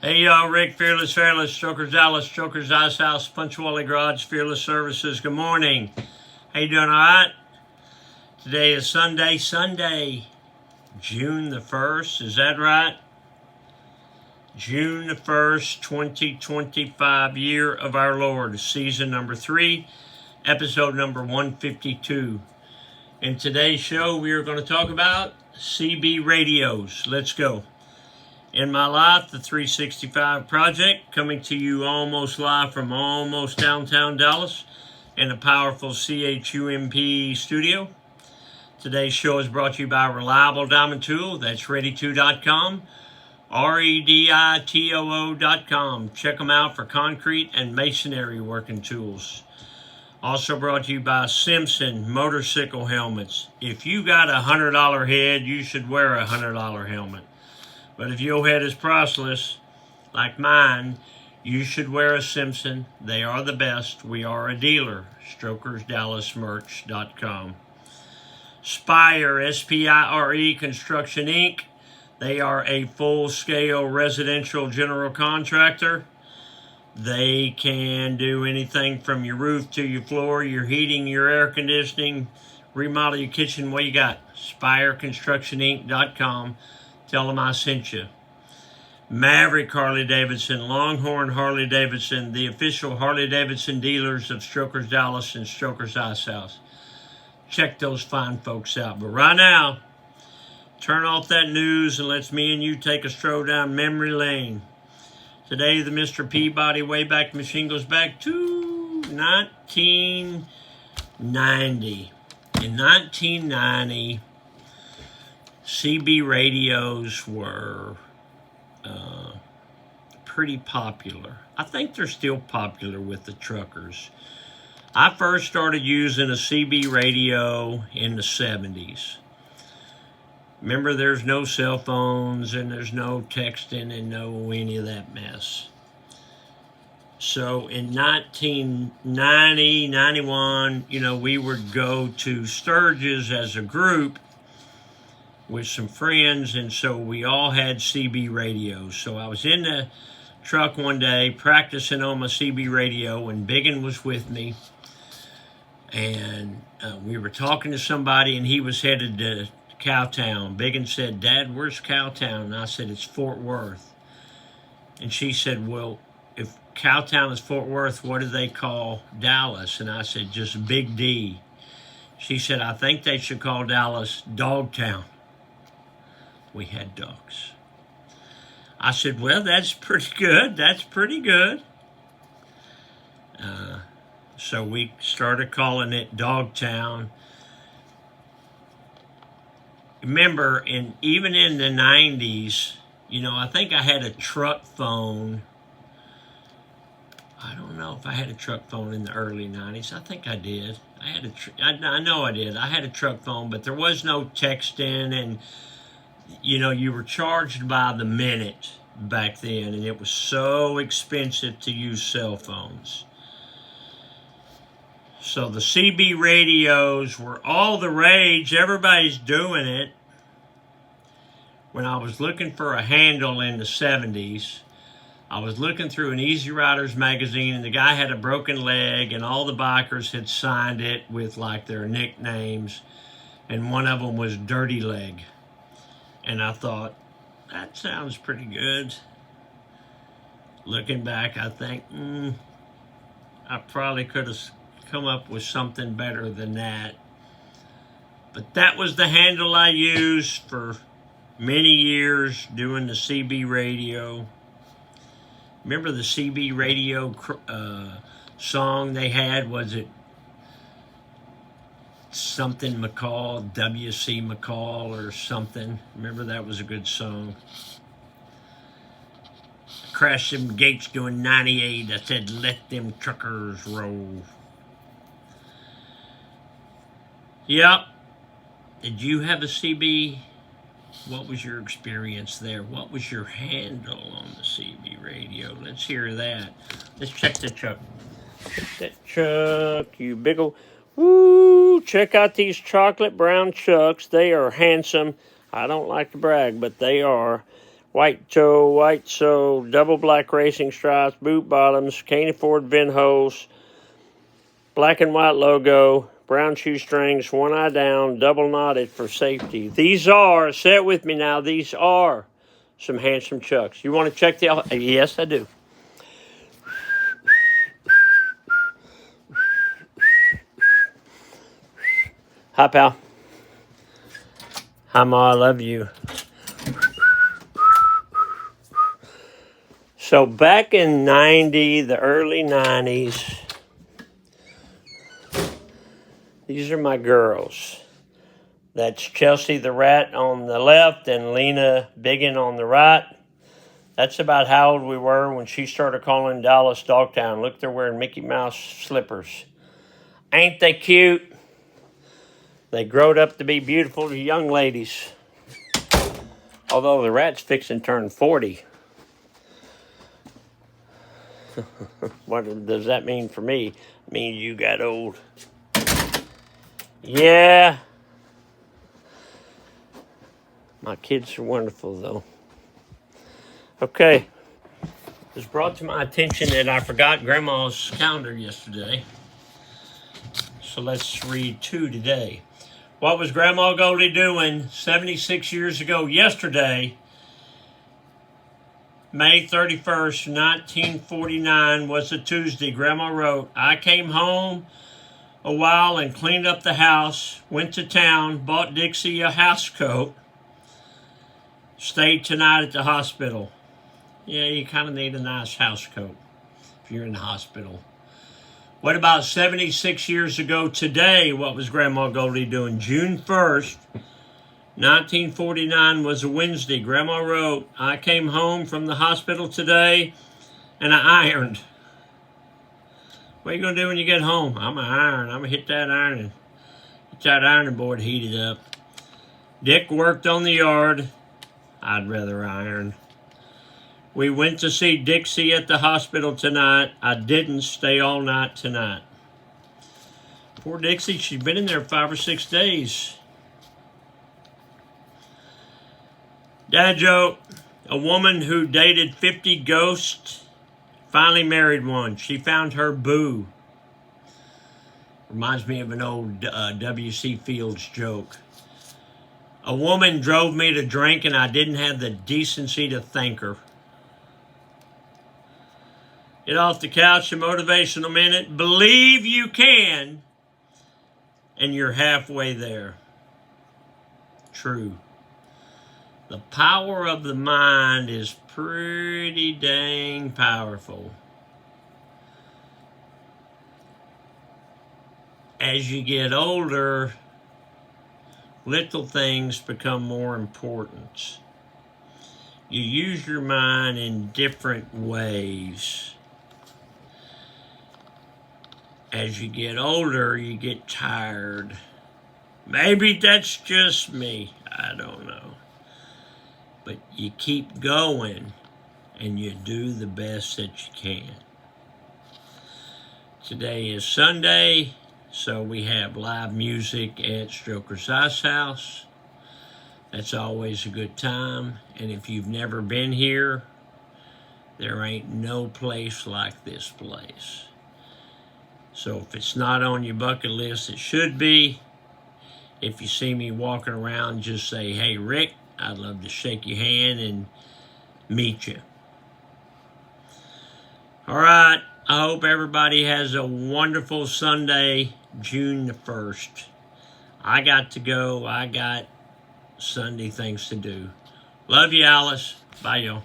Hey y'all, Rick, Fearless, Strokers Dallas, Strokers Ice House, Punctuality Garage, Fearless Services. Good morning. How you doing, all right? Today is Sunday, June the 1st. Is that right? June the 1st, 2025, year of our Lord, season number 3, episode number 152. In today's show, we are going to talk about CB radios. Let's go. In My Life, the 365 Project, coming to you almost live from almost downtown Dallas in a powerful CHUMP studio. Today's show is brought to you by Reliable Diamond Tool. That's ready2.com, REDITOO.com. Check them out for concrete and masonry working tools. Also brought to you by Simpson Motorcycle Helmets. If you got a $100 head, you should wear a $100 helmet. But if your head is priceless, like mine, you should wear a Simpson. They are the best. We are a dealer. StrokersDallasMerch.com. Spire, S-P-I-R-E Construction Inc. They are a full-scale residential general contractor. They can do anything from your roof to your floor, your heating, your air conditioning, remodel your kitchen. What you got? SpireConstructionInc.com. Tell them I sent you. Maverick Harley-Davidson, Longhorn Harley-Davidson, the official Harley-Davidson dealers of Strokers Dallas and Strokers Ice House. Check those fine folks out. But right now, turn off that news and let's me and you take a stroll down memory lane. Today, the Mr. Peabody Wayback Machine goes back to 1990. In 1990, CB radios were pretty popular. I think they're still popular with the truckers. I first started using a CB radio in the 70s. Remember, there's no cell phones and there's no texting and no any of that mess. So in 1990, 91, we would go to Sturgis as a group with some friends, and so we all had CB radios. So I was in the truck one day practicing on my CB radio, and Biggin was with me, and we were talking to somebody, and he was headed to Cowtown. Biggin said, "Dad, where's Cowtown?" And I said, "It's Fort Worth." And she said, "Well, if Cowtown is Fort Worth, what do they call Dallas?" And I said, "Just Big D." She said, "I think they should call Dallas Dogtown." We had dogs. I said, "Well, that's pretty good. That's pretty good." So we started calling it Dogtown. Remember, even in the 90s, I think I had a truck phone. I don't know if I had a truck phone in the early 90s. I think I did. I know I did. I had a truck phone, but there was no texting, and you were charged by the minute back then, and it was so expensive to use cell phones. So the CB radios were all the rage. Everybody's doing it. When I was looking for a handle in the 70s, I was looking through an Easy Riders magazine, and the guy had a broken leg, and all the bikers had signed it with like their nicknames, and one of them was Dirty Leg. And I thought, that sounds pretty good. Looking back, I think, I probably could have come up with something better than that. But that was the handle I used for many years doing the CB radio. Remember the CB radio song they had? Was it something McCall, W.C. McCall or something? Remember, that was a good song. Crashed them gates doing 98. I said, "Let them truckers roll." Yep. Did you have a CB? What was your experience there? What was your handle on the CB radio? Let's hear that. Let's check the truck. Check that truck, you big old... Woo! Check out these chocolate brown chucks. They are handsome. I don't like to brag, but they are. white toe, double black racing stripes, boot bottoms, Caney Ford vent hose, black and white logo, brown shoestrings, one eye down, double knotted for safety. These are, say it with me now, these are some handsome chucks. You want to check the, yes I do. Hi pal. Hi Ma, I love you. So back in the early 90s, these are my girls. That's Chelsea the Rat on the left and Lena Biggin on the right. That's about how old we were when she started calling Dallas Dogtown. Look, they're wearing Mickey Mouse slippers. Ain't they cute? They growed up to be beautiful young ladies. Although the Rat's fixing to turn 40. What does that mean for me? It means you got old. Yeah. My kids are wonderful, though. Okay. It was brought to my attention that I forgot Grandma's calendar yesterday. So let's read 2 today. What was Grandma Goldie doing 76 years ago yesterday? May 31st, 1949 was a Tuesday. Grandma wrote, I came home a while and cleaned up the house, went to town, bought Dixie a house coat, stayed tonight at the hospital. Yeah, you kind of need a nice house coat if you're in the hospital. What about 76 years ago today? What was Grandma Goldie doing? June 1st. 1949 was a Wednesday. Grandma wrote, I came home from the hospital today and I ironed. What are you going to do when you get home? I'm going to iron. I'm going to hit that ironing board heated up. Dick worked on the yard. I'd rather iron. We went to see Dixie at the hospital tonight. I didn't stay all night tonight. Poor Dixie, she's been in there 5 or 6 days. Dad joke, a woman who dated 50 ghosts finally married one. She found her boo. Reminds me of an old W.C. Fields joke. A woman drove me to drink and I didn't have the decency to thank her. Get off the couch, a motivational minute. Believe you can, and you're halfway there. True. The power of the mind is pretty dang powerful. As you get older, little things become more important. You use your mind in different ways. As you get older, you get tired. Maybe that's just me. I don't know. But you keep going and you do the best that you can. Today is Sunday, so we have live music at Stroker's Ice House. That's always a good time. And if you've never been here, there ain't no place like this place. So if it's not on your bucket list, it should be. If you see me walking around, just say, hey, Rick, I'd love to shake your hand and meet you. All right. I hope everybody has a wonderful Sunday, June the 1st. I got to go. I got Sunday things to do. Love you, Alice. Bye, y'all.